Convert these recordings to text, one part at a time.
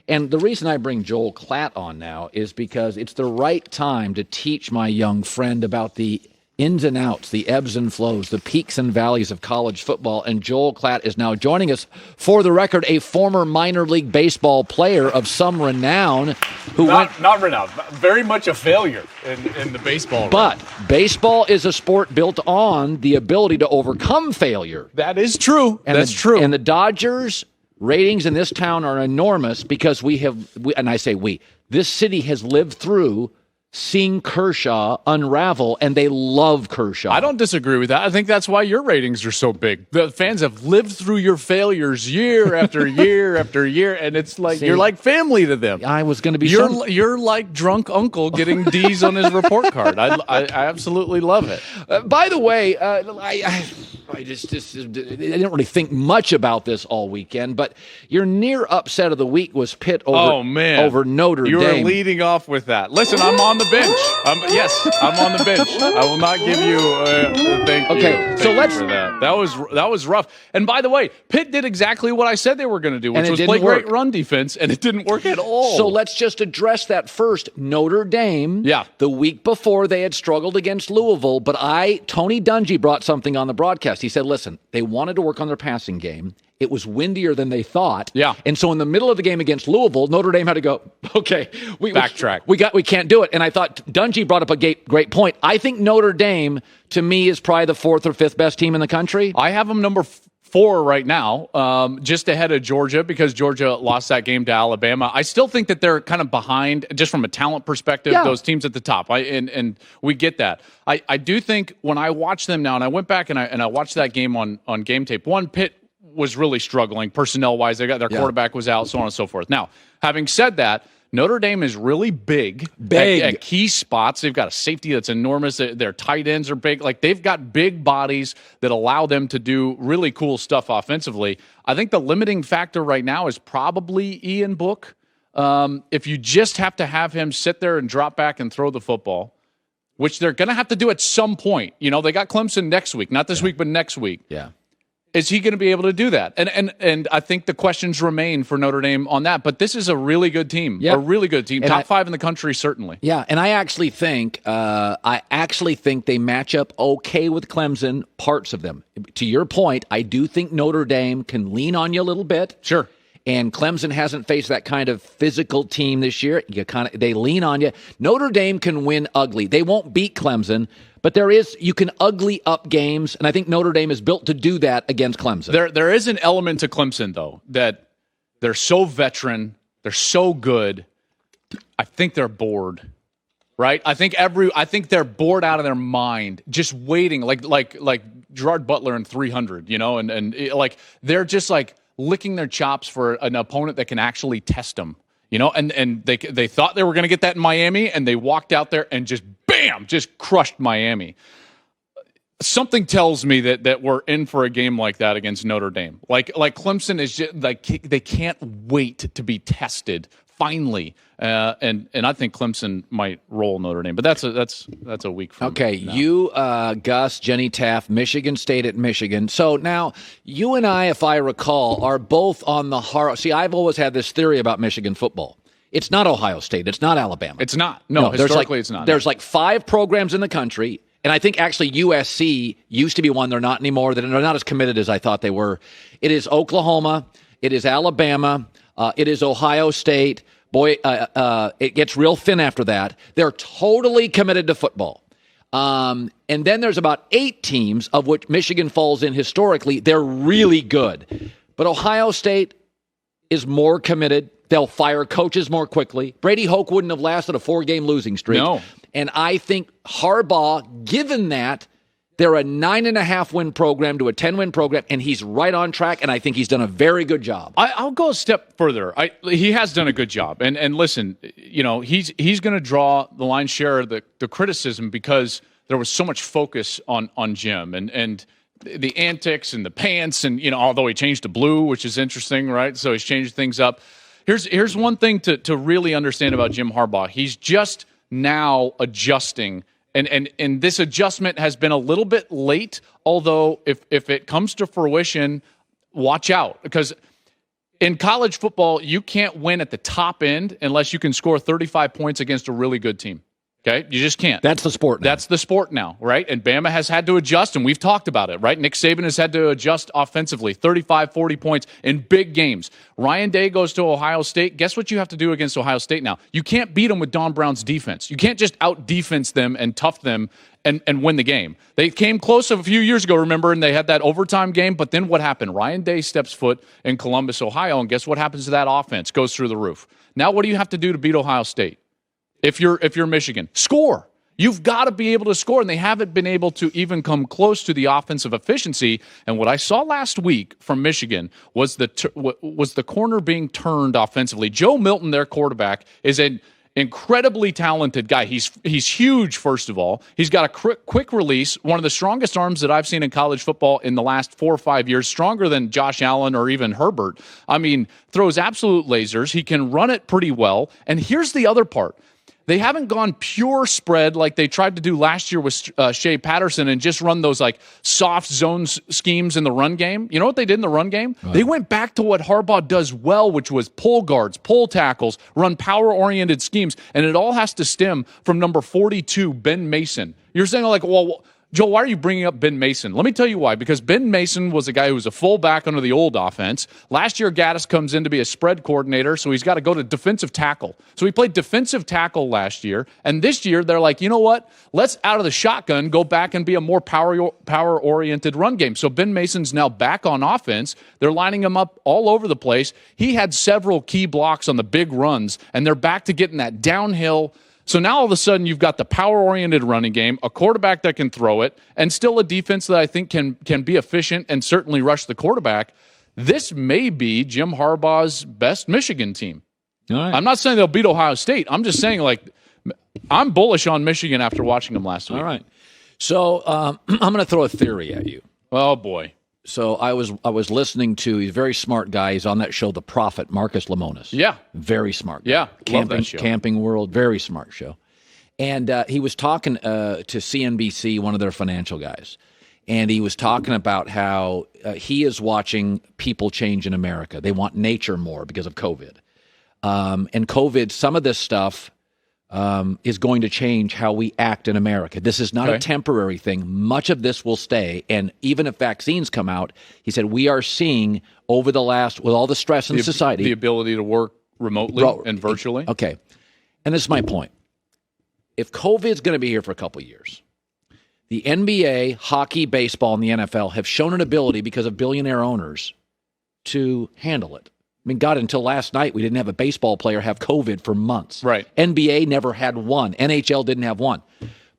And the reason I bring Joel Klatt on now is because it's the right time to teach my young friend about the ins and outs, the ebbs and flows, the peaks and valleys of college football. And Joel Klatt is now joining us. For the record, a former minor league baseball player of some renown who not renowned, very much a failure in the baseball. But baseball is a sport built on the ability to overcome failure. That is true. That's true. And the Dodgers ratings in this town are enormous because and I say we, this city has lived through seeing Kershaw unravel, and they love Kershaw. I don't disagree with that. I think that's why your ratings are so big. The fans have lived through your failures year after year after year, and it's like you're like family to them. I was going to be You're like drunk uncle getting D's on his report card. I absolutely love it. By the way, I just didn't really think much about this all weekend, but your near upset of the week was Pitt over Notre Dame. You were leading off with that. Listen, I'm on the bench. I'm on the bench. I will not give you thank you. Okay, so let's for that. That was rough. And by the way, Pitt did exactly what I said they were going to do, which was play great run defense, and it didn't work at all. So let's just address that first. Notre Dame, the week before they had struggled against Louisville, but Tony Dungy brought something on the broadcast. He said, listen, they wanted to work on their passing game. It was windier than they thought. Yeah. And so in the middle of the game against Louisville, Notre Dame had to go, okay, backtrack. We can't do it. And I thought Dungy brought up a great point. I think Notre Dame, to me, is probably the 4th or 5th best team in the country. I have them number 4 right now, just ahead of Georgia because Georgia lost that game to Alabama. I still think that they're kind of behind just from a talent perspective, those teams at the top. And we get that. I do think when I watch them now, and I went back and I watched that game on game tape, Pitt was really struggling personnel-wise. They got their quarterback was out, so on and so forth. Now, having said that, Notre Dame is really big. At key spots. They've got a safety that's enormous. Their tight ends are big. Like, they've got big bodies that allow them to do really cool stuff offensively. I think the limiting factor right now is probably Ian Book. If you just have to have him sit there and drop back and throw the football, which they're going to have to do at some point. You know, they got Clemson next week. Not this week, but next week. Yeah. Is he going to be able to do that? And I think the questions remain for Notre Dame on that. But this is a really good team. A really good team. Top 5 in the country, certainly. Yeah, and I actually think they match up okay with Clemson, parts of them. To your point, I do think Notre Dame can lean on you a little bit. Sure. And Clemson hasn't faced that kind of physical team this year. They lean on you. Notre Dame can win ugly. They won't beat Clemson, but you can ugly up games, and I think Notre Dame is built to do that against Clemson. There is an element to Clemson, though, that they're so veteran, they're so good. I think they're bored, right? I think they're bored out of their mind, just waiting, like Gerard Butler in 300, and like they're just like licking their chops for an opponent that can actually test them, and they thought they were going to get that in Miami, and they walked out there and just crushed Miami. Something tells me that we're in for a game like that against Notre Dame. Like Clemson is just like they can't wait to be tested finally, and I think Clemson might roll Notre Dame, but that's a week from now. You, Gus, Jenny Taft, Michigan State at Michigan. So now you and I, if I recall, are both on the See, I've always had this theory about Michigan football. It's not Ohio State. It's not Alabama. It's not. No, historically it's not. There's like 5 programs in the country, and I think actually USC used to be one. They're not anymore. They're not as committed as I thought they were. It is Oklahoma. It is Alabama. It is Ohio State. Boy, it gets real thin after that. They're totally committed to football. And then there's about 8 teams, of which Michigan falls in historically. They're really good. But Ohio State is more committed. They'll fire coaches more quickly. Brady Hoke wouldn't have lasted a 4-game losing streak. No. And I think Harbaugh, given that, they're a 9.5-win program to a 10-win program, and he's right on track, and I think he's done a very good job. I'll go a step further. He has done a good job. And listen, he's going to draw the lion's share of the criticism because there was so much focus on Jim and the antics and the pants and, although he changed to blue, which is interesting, right? So he's changed things up. Here's one thing to really understand about Jim Harbaugh. He's just now adjusting, and this adjustment has been a little bit late, although if it comes to fruition, watch out. Because In college football, you can't win at the top end unless you can score 35 points against a really good team. Okay? You just can't. That's the sport now. That's the sport now, right? And Bama has had to adjust, and we've talked about it, right? Nick Saban has had to adjust offensively, 35, 40 points in big games. Ryan Day goes to Ohio State. Guess what you have to do against Ohio State now? You can't beat them with Don Brown's defense. You can't just out-defense them and tough them and win the game. They came close a few years ago, remember, and they had that overtime game, but then what happened? Ryan Day steps foot in Columbus, Ohio, and guess what happens to that offense? Goes through the roof. Now what do you have to do to beat Ohio State? If you're Michigan, score. You've got to be able to score, and they haven't been able to even come close to the offensive efficiency. And what I saw last week from Michigan was the corner being turned offensively. Joe Milton, their quarterback, is an incredibly talented guy. He's huge, first of all. He's got a quick release, one of the strongest arms that I've seen in college football in the last 4 or 5 years, stronger than Josh Allen or even Herbert. I mean, throws absolute lasers. He can run it pretty well. And here's the other part. They haven't gone pure spread like they tried to do last year with Shea Patterson and just run those like soft zone schemes in the run game. You know what they did in the run game? Right. They went back to what Harbaugh does well, which was pull guards, pull tackles, run power-oriented schemes, and it all has to stem from number 42, Ben Mason. You're saying like, well, Joel, why are you bringing up Ben Mason? Let me tell you why. Because Ben Mason was a guy who was a fullback under the old offense. Last year, Gaddis comes in to be a spread coordinator, so he's got to go to defensive tackle. So he played defensive tackle last year, and this year they're like, you know what? Let's out of the shotgun go back and be a more power-oriented run game. So Ben Mason's now back on offense. They're lining him up all over the place. He had several key blocks on the big runs, and they're back to getting that downhill. So now all of a sudden you've got the power-oriented running game, a quarterback that can throw it, and still a defense that I think can be efficient and certainly rush the quarterback. This may be Jim Harbaugh's best Michigan team. All right. I'm not saying they'll beat Ohio State. I'm just saying, like, I'm bullish on Michigan after watching them last week. All right. So I'm going to throw a theory at you. Oh, boy. So I was listening to, he's a very smart guy. He's on that show, The Prophet, Marcus Lemonis. Yeah. Very smart guy. Yeah, love that show. Camping World, very smart show. And he was talking to CNBC, one of their financial guys. And he was talking about how he is watching people change in America. They want nature more because of COVID. And COVID, some of this stuff is going to change how we act in America. This is not a temporary thing. Much of this will stay. And even if vaccines come out, he said, we are seeing over the last, with all the stress in society. The ability to work remotely and virtually. Okay. And this is my point. If COVID is going to be here for a couple of years, the NBA, hockey, baseball, and the NFL have shown an ability because of billionaire owners to handle it. I mean, God, until last night, we didn't have a baseball player have COVID for months. Right. NBA never had one. NHL didn't have one.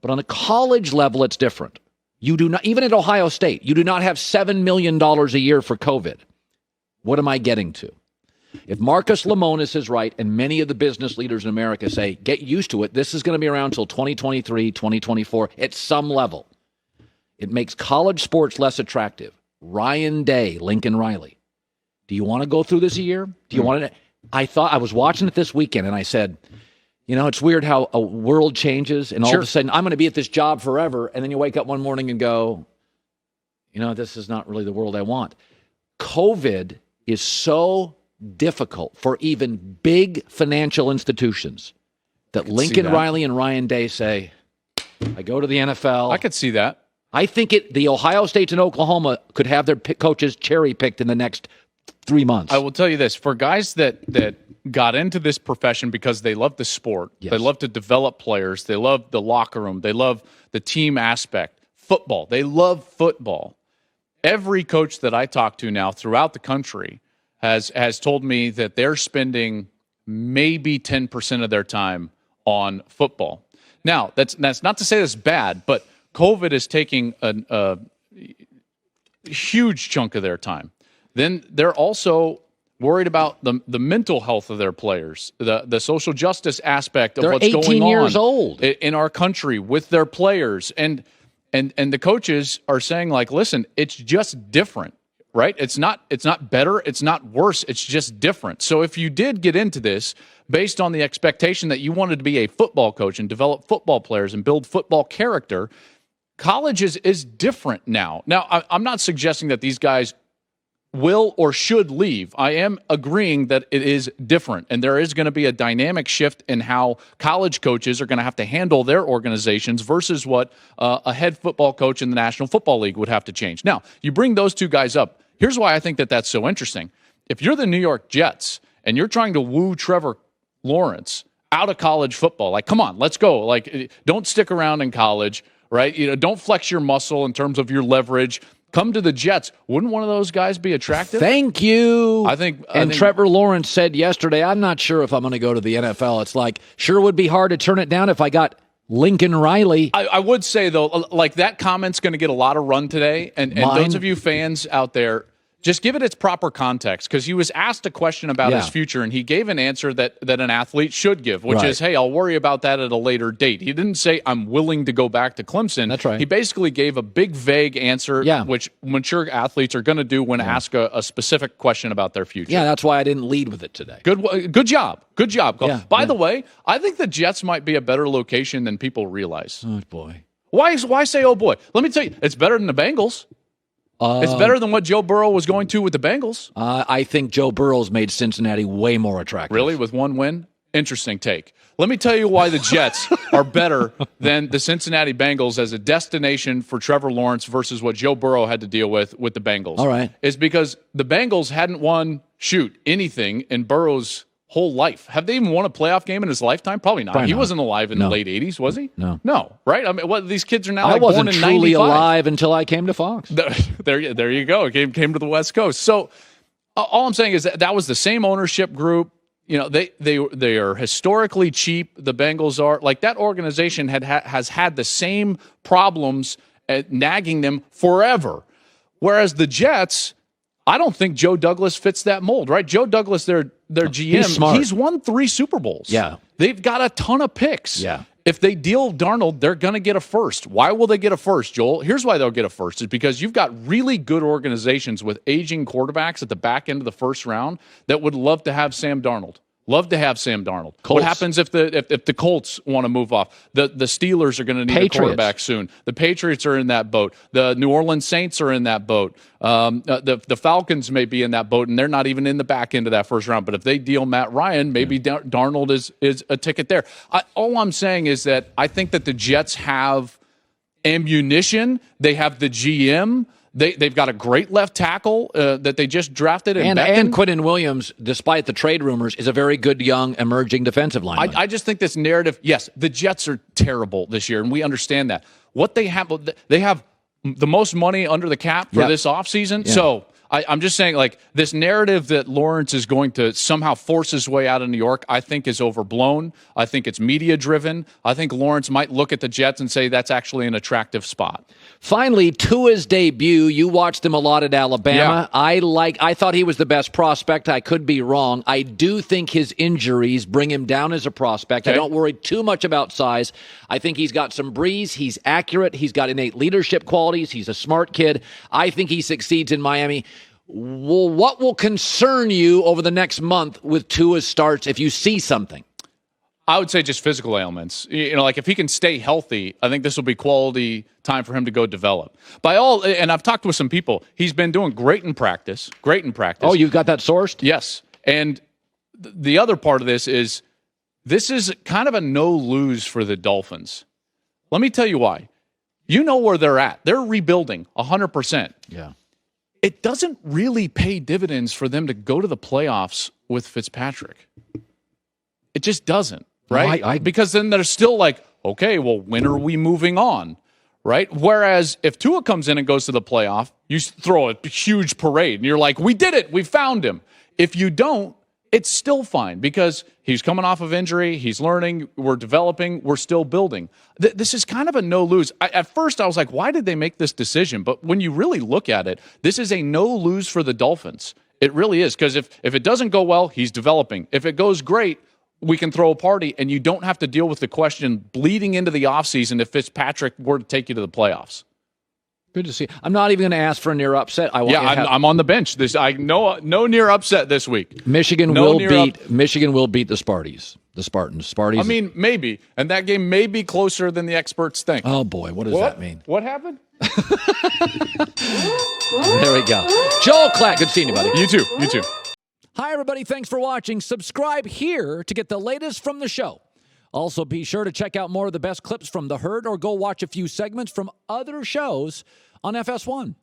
But on a college level, it's different. You do not, even at Ohio State, you do not have $7 million a year for COVID. What am I getting to? If Marcus Lemonis is right, and many of the business leaders in America say, get used to it, this is going to be around until 2023, 2024, at some level. It makes college sports less attractive. Ryan Day, Lincoln Riley. Do you want to go through this a year? Do you want to? I was watching it this weekend, and I said, you know, it's weird how a world changes, and all of a sudden, I'm going to be at this job forever, and then you wake up one morning and go, you know, this is not really the world I want. COVID is so difficult for even big financial institutions that Lincoln Riley and Ryan Day say, I go to the NFL. I could see that. I think the Ohio State and Oklahoma could have their coaches cherry-picked in the next 3 months. I will tell you this. For guys that got into this profession because they love the sport, they love to develop players, they love the locker room, they love the team aspect, football, they love football. Every coach that I talk to now throughout the country has told me that they're spending maybe 10% of their time on football. Now, that's not to say that's bad, but COVID is taking a huge chunk of their time. Then they're also worried about the mental health of their players, the social justice aspect of what's going on. They're 18 years old in our country with their players, and the coaches are saying, like, listen, it's just different, right? It's not better, it's not worse, it's just different. So if you did get into this based on the expectation that you wanted to be a football coach and develop football players and build football character, college is different now. Now, I'm not suggesting that these guys will or should leave. I am agreeing that it is different, and there is going to be a dynamic shift in how college coaches are going to have to handle their organizations versus what a head football coach in the National Football League would have to change. Now, you bring those two guys up. Here's why I think that that's so interesting. If you're the New York Jets and you're trying to woo Trevor Lawrence out of college football, like, come on, let's go. Like, don't stick around in college, right? Don't flex your muscle in terms of your leverage. Come to the Jets. Wouldn't one of those guys be attractive? Thank you. I think Trevor Lawrence said yesterday, I'm not sure if I'm going to go to the NFL. It's like, sure would be hard to turn it down if I got Lincoln Riley. I would say, though, like that comment's going to get a lot of run today. And those of you fans out there, just give it its proper context, because he was asked a question about his future, and he gave an answer that an athlete should give, which is, hey, I'll worry about that at a later date. He didn't say, I'm willing to go back to Clemson. That's right. He basically gave a big, vague answer, which mature athletes are going to do when asked a specific question about their future. Yeah, that's why I didn't lead with it today. Good job. Good job. Yeah, By the way, I think the Jets might be a better location than people realize. Oh, boy. Why say, oh, boy? Let me tell you, it's better than the Bengals. It's better than what Joe Burrow was going to with the Bengals. I think Joe Burrow's made Cincinnati way more attractive. Really? With one win? Interesting take. Let me tell you why the Jets are better than the Cincinnati Bengals as a destination for Trevor Lawrence versus what Joe Burrow had to deal with the Bengals. All right. Is because the Bengals hadn't won, anything in Burrow's whole life. Have they even won a playoff game in his lifetime? Probably not. He wasn't alive in the late 80s, was he? No. Right? I mean, these kids are now I wasn't born in truly 95. alive until I came to Fox. There you go. Came to the West Coast. So all I'm saying is that was the same ownership group. They are historically cheap. The Bengals are. Like, that organization has had the same problems nagging them forever. Whereas the Jets, I don't think Joe Douglas fits that mold, right? Joe Douglas, their GM, he's won 3 Super Bowls. Yeah. They've got a ton of picks. Yeah. If they deal Darnold, they're going to get a first. Why will they get a first, Joel? Here's why they'll get a first. Is because you've got really good organizations with aging quarterbacks at the back end of the first round that would love to have Sam Darnold. Love to have Sam Darnold. Colts. What happens if the Colts want to move off? The Steelers are going to need a quarterback soon. The Patriots are in that boat. The New Orleans Saints are in that boat. The Falcons may be in that boat, and they're not even in the back end of that first round. But if they deal Matt Ryan, maybe Darnold is a ticket there. All I'm saying is that I think that the Jets have ammunition. They have the GM. They've got a great left tackle that they just drafted. And Quinnen Williams, despite the trade rumors, is a very good young emerging defensive lineman. I just think this narrative, yes, the Jets are terrible this year, and we understand that. What they have the most money under the cap for this offseason. Yeah. So I'm just saying, like, this narrative that Lawrence is going to somehow force his way out of New York, I think is overblown. I think it's media-driven. I think Lawrence might look at the Jets and say that's actually an attractive spot. Finally, Tua's debut. You watched him a lot at Alabama. Yeah. I thought he was the best prospect. I could be wrong. I do think his injuries bring him down as a prospect. Okay. I don't worry too much about size. I think he's got some breeze. He's accurate. He's got innate leadership qualities. He's a smart kid. I think he succeeds in Miami. Well, what will concern you over the next month with Tua's starts if you see something? I would say just physical ailments. Like, if he can stay healthy, I think this will be quality time for him to go develop. And I've talked with some people. He's been doing great in practice. Oh, you've got that sourced? Yes. And the other part of this is kind of a no-lose for the Dolphins. Let me tell you why. You know where they're at. They're rebuilding 100%. Yeah. It doesn't really pay dividends for them to go to the playoffs with Fitzpatrick. It just doesn't, right? No, because then they're still like, okay, well, when are we moving on, right? Whereas if Tua comes in and goes to the playoff, you throw a huge parade, and you're like, we did it, we found him. If you don't, it's still fine because he's coming off of injury, he's learning, we're developing, we're still building. This is kind of a no-lose. At first, I was like, why did they make this decision? But when you really look at it, this is a no-lose for the Dolphins. It really is, because if it doesn't go well, he's developing. If it goes great, we can throw a party, and you don't have to deal with the question bleeding into the offseason if Fitzpatrick were to take you to the playoffs. Good to see. I'm not even going to ask for a near upset. I'm on the bench. No near upset this week. Michigan will beat the Sparties. The Spartans. Sparties. I mean, maybe. And that game may be closer than the experts think. Oh, boy. What does that mean? What happened? There we go. Joel Klatt, good seeing you, buddy. You too. Hi, everybody. Thanks for watching. Subscribe here to get the latest from the show. Also, be sure to check out more of the best clips from The Herd or go watch a few segments from other shows on FS1.